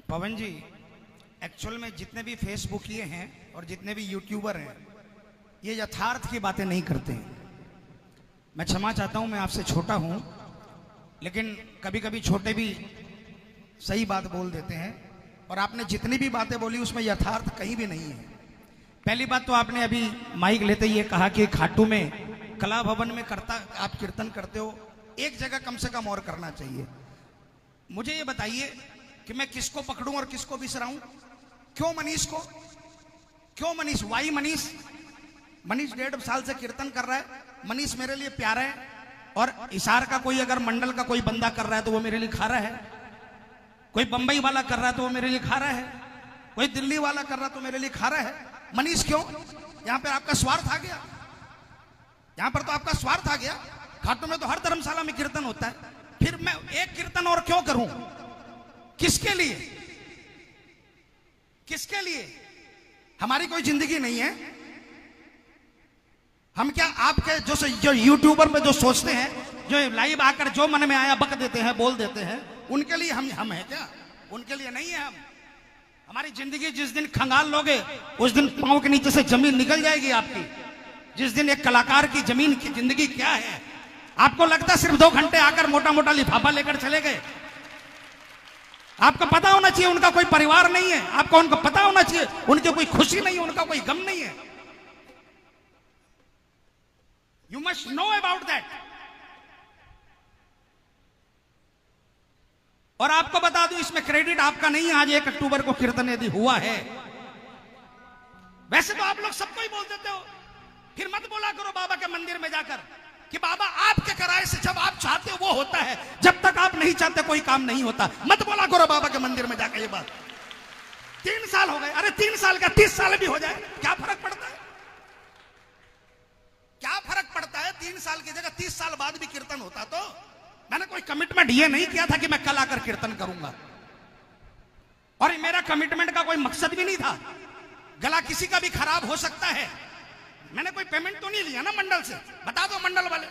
पवन जी, actual में जितने भी फेसबुकिये हैं और जितने भी यूट्यूबर हैं, ये यथार्थ की बातें नहीं करते हैं। मैं क्षमा चाहता हूं, मैं आपसे छोटा हूं, लेकिन कभी कभी छोटे भी सही बात बोल देते हैं। और आपने जितनी भी बातें बोली उसमें यथार्थ कहीं भी नहीं है। पहली बात तो आपने अभी माइक लेते ही ये कहा कि खाटू में कला भवन में आप कीर्तन करते हो, एक जगह कम से कम और करना चाहिए। मुझे ये बताइए कि मैं किसको पकड़ूं और किसको बिसराऊं? क्यों मनीष को? क्यों मनीष? वाई मनीष? मनीष 1.5 साल से कीर्तन कर रहा है, मनीष मेरे लिए प्यारा है। और इशार का कोई अगर मंडल का कोई बंदा कर रहा है तो वो मेरे लिए खा रहा है, कोई बंबई वाला कर रहा है तो वो मेरे लिए खा रहा है, कोई दिल्ली वाला कर रहा है तो मेरे लिए खा रहा है। मनीष क्यों? यहां पर आपका स्वार्थ आ गया, यहां पर तो आपका स्वार्थ आ गया। खाटू में तो हर धर्मशाला में कीर्तन होता है, फिर मैं एक कीर्तन और क्यों करूं? किसके लिए? किसके लिए? हमारी कोई जिंदगी नहीं है। हम क्या आपके जो यूट्यूबर पे जो सोचते हैं, जो लाइव आकर जो मन में आया बक देते हैं, बोल देते हैं, उनके लिए हम हैं क्या? उनके लिए नहीं है हम। हमारी जिंदगी जिस दिन खंगाल लोगे उस दिन पांव के नीचे से जमीन निकल जाएगी आपकी। जिस दिन एक कलाकार की जमीन की जिंदगी क्या है, आपको लगता सिर्फ 2 घंटे आकर मोटा मोटा लिफाफा लेकर चले गए? आपको पता होना चाहिए उनका कोई परिवार नहीं है, आपको उनको पता होना चाहिए उनकी कोई खुशी नहीं है, उनका कोई गम नहीं है। You must know about that. और आपको बता दूं, इसमें क्रेडिट आपका नहीं है। आज 1 अक्टूबर को कीर्तन यदि हुआ है, वैसे तो आप लोग सबको ही बोल देते हो, फिर मत बोला करो बाबा के मंदिर में जाकर कि बाबा आपके कराए से जब आप चाहते हो वो होता है, जब तक आप नहीं चाहते कोई काम नहीं होता। मत बोला करो बाबा के मंदिर में जाकर ये बात। 3 साल हो गए, अरे 3 साल का 30 साल भी हो जाए, क्या फर्क पड़ता है? क्या फर्क पड़ता है? 3 साल की जगह 30 साल बाद भी कीर्तन होता तो मैंने कोई कमिटमेंट ये नहीं किया था कि मैं कल आकर कीर्तन करूंगा, और मेरा कमिटमेंट का कोई मकसद भी नहीं था। गला किसी का भी खराब हो सकता है। मैंने कोई पेमेंट तो नहीं लिया ना मंडल से, बता दो मंडल वाले।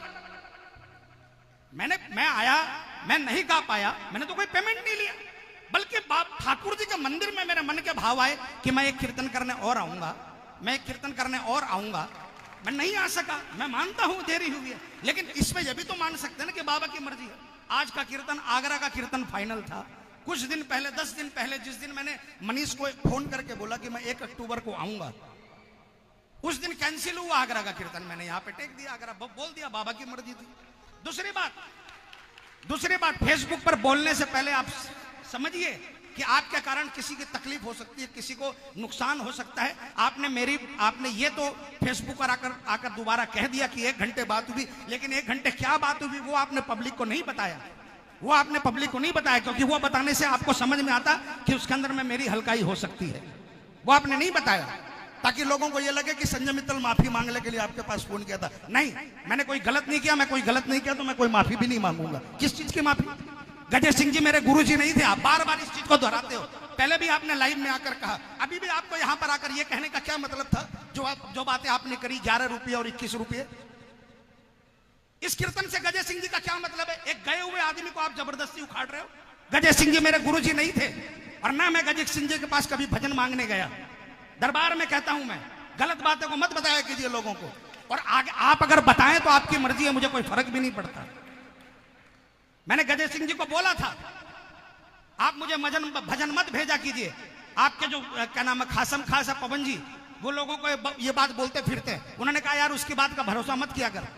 मैं आया, मैं नहीं गा पाया, मैंने तो कोई पेमेंट नहीं लिया, बल्कि बाप ठाकुर जी के मंदिर में मेरे मन के भाव आए कि मैं एक कीर्तन करने और आऊंगा, मैं एक कीर्तन करने और आऊंगा। मैं नहीं आ सका, मैं मानता हूं देरी हुई है, लेकिन इसमें यह भी तो मान सकते हैं ना कि बाबा की मर्जी है। आज का कीर्तन, आगरा का कीर्तन फाइनल था। कुछ दिन पहले, 10 दिन पहले, जिस दिन मैंने मनीष को फोन करके बोला कि मैं 1 अक्टूबर को आऊंगा, उस दिन कैंसिल हुआ आगरा का कीर्तन। मैंने यहां पे टेक दिया, आगरा बोल दिया, बाबा की मर्जी थी। दूसरी बात, फेसबुक पर बोलने से पहले आप समझिए कि आपके कारण किसी की तकलीफ हो सकती है, किसी को नुकसान हो सकता है। आपने ये तो फेसबुक पर आकर दोबारा कह दिया कि 1 घंटे बात हुई, लेकिन 1 घंटे क्या बात हुई वो आपने पब्लिक को नहीं बताया। वो आपने पब्लिक को नहीं बताया, क्योंकि वो बताने से आपको समझ में आता कि उसके अंदर में मेरी हल्काई हो सकती है। वो आपने नहीं बताया, ताकि लोगों को ये लगे कि संजय मित्तल माफी मांगने के लिए आपके पास फोन किया था। नहीं, मैंने कोई गलत नहीं किया, मैं कोई गलत नहीं किया तो मैं कोई माफी भी नहीं मांगूंगा। किस चीज की माफी? गजेश सिंह जी मेरे गुरुजी नहीं थे। आप बार बार इस चीज को दोहराते हो। पहले भी आपने लाइव में आकर कहा, अभी भी आपको यहां पर आकर ये कहने का क्या मतलब था? जो बातें आपने करी, 11 रुपये और 21 रुपये, इस कीर्तन से गजेश सिंह जी का क्या मतलब है? एक गए हुए आदमी को आप जबरदस्ती उखाड़ रहे हो। गजेश सिंह जी मेरे गुरुजी नहीं थे, और ना मैं गजेश सिंह जी के पास कभी भजन मांगने गया। दरबार में कहता हूं मैं, गलत बातों को मत बताया कीजिए लोगों को, और आगे आप अगर बताएं तो आपकी मर्जी है, मुझे कोई फर्क भी नहीं पड़ता। मैंने गजेश सिंह जी को बोला था, आप मुझे भजन मत भेजा कीजिए। आपके जो क्या नाम है, खासम खास है पवन जी, वो लोगों को ये बात बोलते फिरते हैं। उन्होंने कहा यार उसकी बात का भरोसा मत किया कर।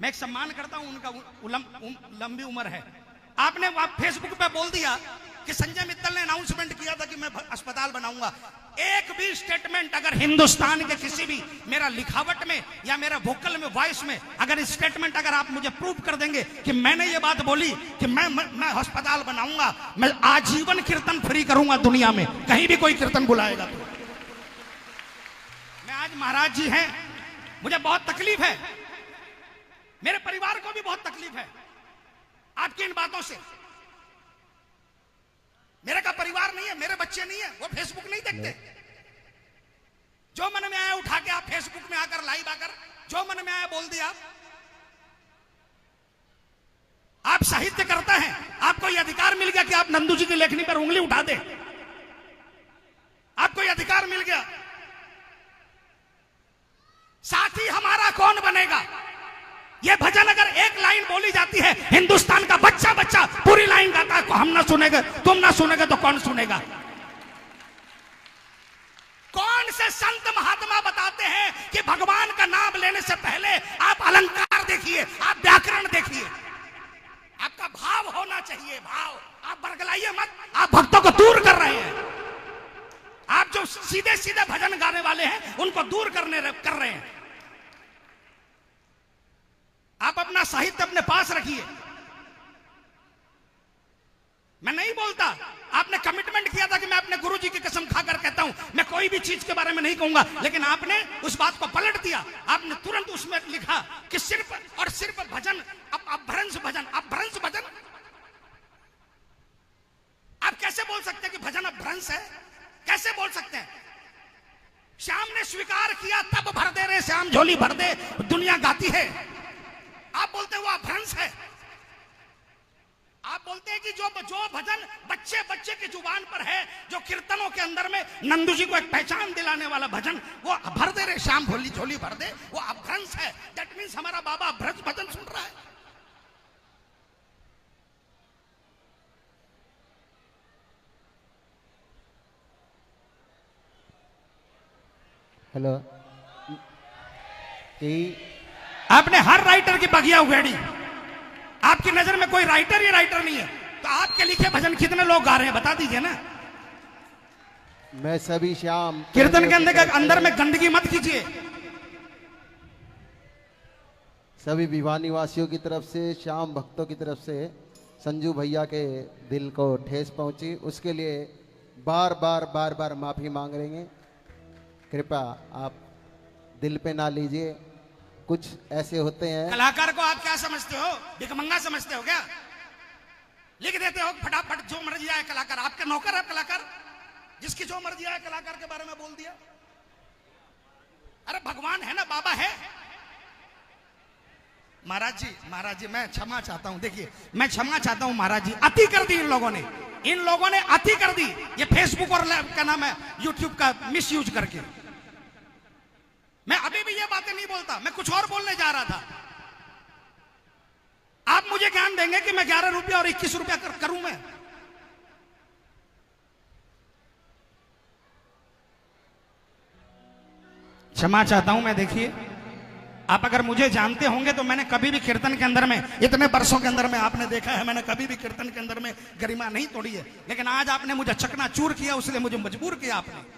मैं एक सम्मान करता हूं उनका, लंबी उम्र है। आपने फेसबुक पे बोल दिया कि संजय मित्तल ने अनाउंसमेंट किया था कि मैं अस्पताल बनाऊंगा। एक भी स्टेटमेंट अगर हिंदुस्तान के किसी भी, मेरा लिखावट में या मेरा वोकल में, वॉइस में, अगर स्टेटमेंट अगर आप मुझे प्रूव कर देंगे कि मैंने ये बात बोली कि मैं अस्पताल बनाऊंगा, मैं आजीवन कीर्तन फ्री करूंगा दुनिया में, कहीं भी कोई कीर्तन बुलाएगा तो। मैं आज महाराज जी हैं, मुझे बहुत तकलीफ है, मेरे परिवार को भी बहुत तकलीफ है आपकी इन बातों से। मेरे का परिवार नहीं है, मेरे बच्चे नहीं है, वो फेसबुक नहीं देखते। जो मन में आया उठा के आप फेसबुक में आकर, लाइव आकर जो मन में आया बोल दिया। आप साहित्य करते हैं, आपको यह अधिकार मिल गया कि आप नंदू जी की लेखनी पर उंगली उठा दे, आपको यह अधिकार मिल गया। साथी हमारा कौन बनेगा? यह भजन अगर एक लाइन बोली जाती है, हिंदुस्तान का बच्चा बच्चा पूरी लाइन गाता है, हम ना सुनेंगे, तुम ना सुनेंगे तो कौन सुनेगा? कौन से संत महात्मा बताते हैं कि भगवान का नाम लेने से पहले आप अलंकार देखिए, आप व्याकरण देखिए, आपका भाव होना चाहिए, भाव। आप बरगलाइए मत, आप भक्तों को दूर कर रहे हैं। आप जो सीधे सीधे भजन गाने वाले हैं उनको दूर कर रहे हैं। आप अपना साहित्य अपने पास रखिए। मैं नहीं बोलता, आपने कमिटमेंट किया था कि मैं अपने गुरुजी की कसम खाकर कहता हूं मैं कोई भी चीज के बारे में नहीं कहूंगा, लेकिन आपने उस बात को पलट दिया। आपने तुरंत उसमें लिखा कि सिर्फ और सिर्फ भजन, अपभ्रंश भजन, अपभ्रंश भजन। आप कैसे बोल सकते हैं कि भजन अपभ्रंश है? कैसे बोल सकते हैं? श्याम ने स्वीकार किया तब भर दे रे श्याम झोली भर दे, दुनिया गाती है। आप बोलते हैं वो अपभ्रंश है। आप बोलते हैं कि जो भजन बच्चे बच्चे की जुबान पर है, जो कीर्तनों के अंदर में नंदू जी को एक पहचान दिलाने वाला भजन, वो भर दे रे श्याम झोली झोली भर दे, वो अपभ्रंश है। दैट मीन्स हमारा बाबा अपभ्रंश भजन सुन रहा है। हेलो, आपने हर राइटर की बगिया उगेड़ी। आपकी नजर में कोई राइटर ही राइटर नहीं है, तो आपके लिखे भजन कितने लोग गा रहे हैं बता दीजिए ना। मैं सभी श्याम कीर्तन के अंदर में गंदगी मत कीजिए। सभी भिवानी वासियों की तरफ से, श्याम भक्तों की तरफ से संजू भैया के दिल को ठेस पहुंची, उसके लिए बार बार माफी मांग रहे हैं। कृपया आप दिल पे ना लीजिए। कुछ ऐसे होते हैं। कलाकार को आप क्या समझते हो? भिखमंगा समझते हो क्या? लिख देते हो फटाफट जो मर्जी आए कलाकार। आपके नौकर है कलाकार, जिसकी जो मर्जी आए कलाकार के बारे में बोल दिया। अरे भगवान है ना, बाबा है। महाराज जी मैं क्षमा चाहता हूं। देखिए मैं क्षमा चाहता हूं महाराज जी, अति कर दी इन लोगों ने अति कर दी। ये फेसबुक और क्या नाम है यूट्यूब का मिस यूज करके। मैं अभी भी ये बातें नहीं बोलता, मैं कुछ और बोलने जा रहा था। आप मुझे ज्ञान देंगे कि मैं 11 रुपया और 21 रुपया करूं मैं? क्षमा चाहता हूं मैं। देखिए आप अगर मुझे जानते होंगे तो मैंने कभी भी कीर्तन के अंदर में, इतने वर्षों के अंदर में आपने देखा है, मैंने कभी भी कीर्तन के अंदर में गरिमा नहीं तोड़ी है। लेकिन आज आपने मुझे चकनाचूर किया, उसलिए मुझे मजबूर किया आपने।